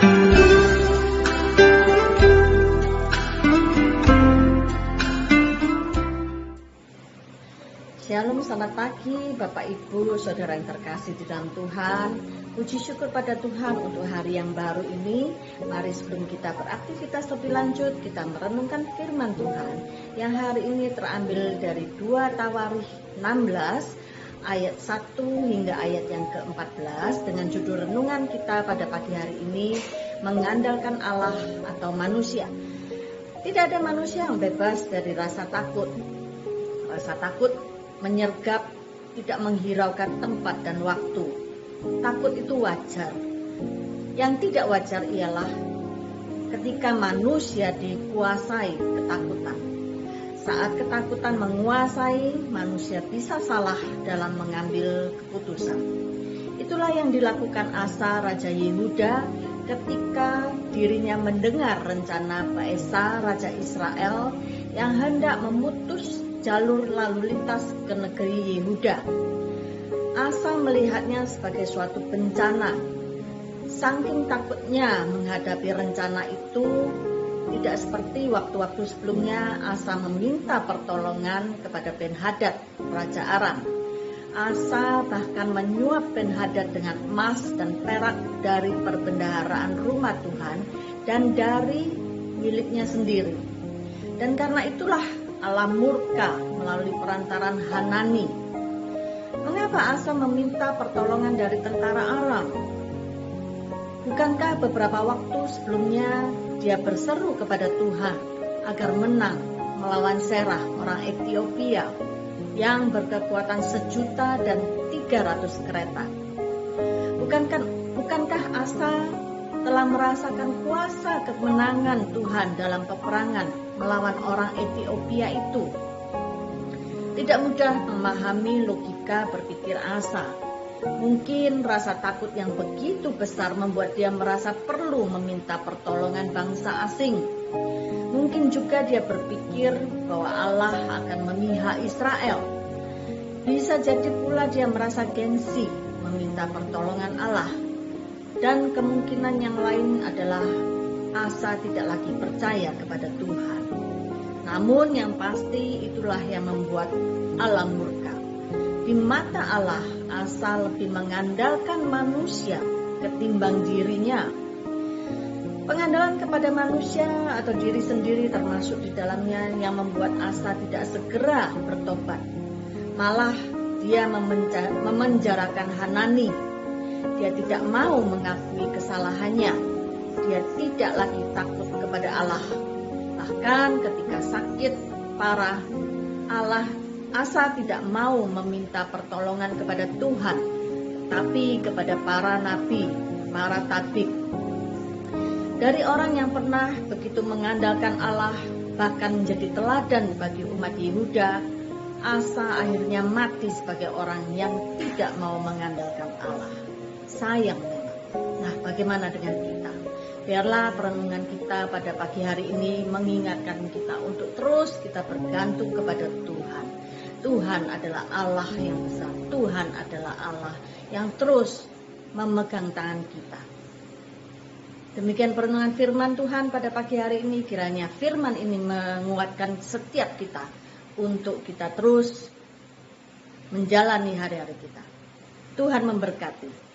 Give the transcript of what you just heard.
Shalom, selamat pagi Bapak Ibu, Saudara yang terkasih di dalam Tuhan. Puji syukur pada Tuhan untuk hari yang baru ini. Mari sebelum kita beraktivitas lebih lanjut, kita merenungkan firman Tuhan yang hari ini terambil dari 2 Tawarikh 16 ayat 1 hingga ayat yang ke-14 dengan judul renungan kita pada pagi hari ini, mengandalkan Allah atau manusia. Tidak ada manusia yang bebas dari rasa takut. Rasa takut menyergap, tidak menghiraukan tempat dan waktu. Takut itu wajar. Yang tidak wajar ialah ketika manusia dikuasai ketakutan. Saat ketakutan menguasai, manusia bisa salah dalam mengambil keputusan. Itulah yang dilakukan Asa Raja Yehuda ketika dirinya mendengar rencana Baesa Raja Israel yang hendak memutus jalur lalu lintas ke negeri Yehuda. Asa melihatnya sebagai suatu bencana. Saking takutnya menghadapi rencana itu, tidak seperti waktu-waktu sebelumnya Asa meminta pertolongan kepada Ben-Hadad, Raja Aram. Asa bahkan menyuap Ben-Hadad dengan emas dan perak dari perbendaharaan rumah Tuhan dan dari miliknya sendiri. Dan karena itulah Allah murka melalui perantaran Hanani. Mengapa Asa meminta pertolongan dari tentara Aram? Bukankah beberapa waktu sebelumnya dia berseru kepada Tuhan agar menang melawan Serah, orang Ethiopia yang berkekuatan 1.300.000 kereta? Bukankah Asa telah merasakan kuasa kemenangan Tuhan dalam peperangan melawan orang Ethiopia itu? Tidak mudah memahami logika berpikir Asa. Mungkin rasa takut yang begitu besar membuat dia merasa perlu meminta pertolongan bangsa asing. Mungkin juga dia berpikir bahwa Allah akan memihak Israel. Bisa jadi pula dia merasa gengsi meminta pertolongan Allah. Dan kemungkinan yang lain adalah Asa tidak lagi percaya kepada Tuhan. Namun yang pasti itulah yang membuat Allah murka. Di mata Allah, Asa lebih mengandalkan manusia ketimbang dirinya. Pengandalan kepada manusia atau diri sendiri termasuk di dalamnya yang membuat Asa tidak segera bertobat. Malah dia memenjarakan Hanani. Dia tidak mau mengakui kesalahannya. Dia tidak lagi takut kepada Allah. Bahkan ketika sakit parah, Asa tidak mau meminta pertolongan kepada Tuhan, tapi kepada para nabi, para tabib. Dari orang yang pernah begitu mengandalkan Allah, bahkan menjadi teladan bagi umat Yehuda, Asa akhirnya mati sebagai orang yang tidak mau mengandalkan Allah. Sayang memang. Nah, bagaimana dengan kita? Biarlah perenungan kita pada pagi hari ini mengingatkan kita untuk terus kita bergantung kepada Tuhan. Tuhan adalah Allah yang besar. Tuhan adalah Allah yang terus memegang tangan kita. Demikian perenungan firman Tuhan pada pagi hari ini. Kiranya firman ini menguatkan setiap kita untuk kita terus menjalani hari-hari kita. Tuhan memberkati.